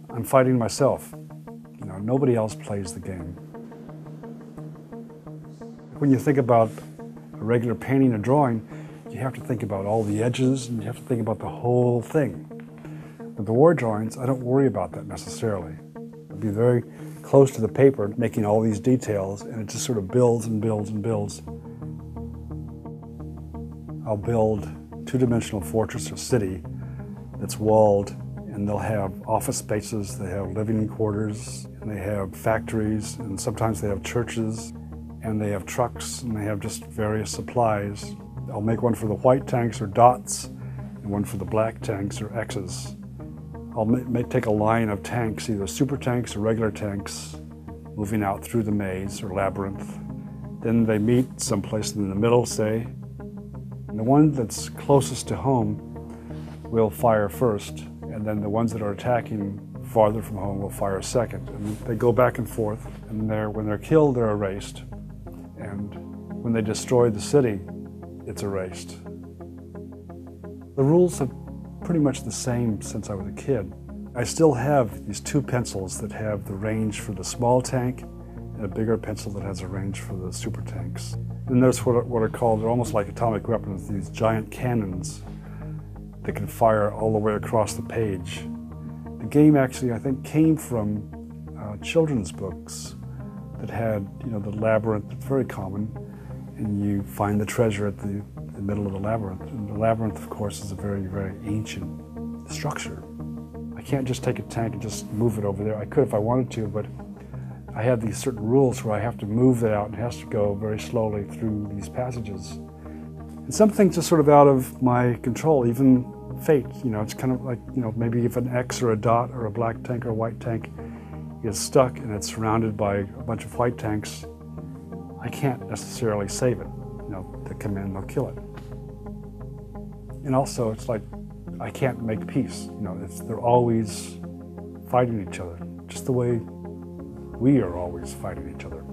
I'm fighting myself. You know, nobody else plays the game. When you think about a regular painting or drawing, you have to think about all the edges and you have to think about the whole thing. With the war drawings, I don't worry about that necessarily. I'll be very close to the paper, making all these details, and it just sort of builds and builds and builds. I'll build a two-dimensional fortress or city that's walled, and they'll have office spaces, they have living quarters, and they have factories, and sometimes they have churches, and they have trucks, and they have just various supplies. I'll make one for the white tanks or dots, and one for the black tanks or X's. I'll take a line of tanks, either super tanks or regular tanks, moving out through the maze or labyrinth. Then they meet someplace in the middle, say, and the one that's closest to home will fire first, and then the ones that are attacking farther from home will fire second. And they go back and forth, and when they're killed, they're erased. And when they destroy the city, it's erased. The rules have pretty much the same since I was a kid. I still have these two pencils that have the range for the small tank and a bigger pencil that has a range for the super tanks. And there's what are called, they're almost like atomic weapons, these giant cannons that can fire all the way across the page. The game actually, I think, came from children's books that had, you know, the labyrinth, it's very common, and you find the treasure at the middle of the labyrinth. And the labyrinth, of course, is a very, very ancient structure. I can't just take a tank and just move it over there. I could if I wanted to, but I have these certain rules where I have to move it out and it has to go very slowly through these passages. And some things are sort of out of my control, even fate. You know, it's kind of like, you know, maybe if an X or a dot or a black tank or a white tank is stuck and it's surrounded by a bunch of white tanks, I can't necessarily save it. You know, they come in, they'll kill it. And also, it's like, I can't make peace. You know, they're always fighting each other, just the way we are always fighting each other.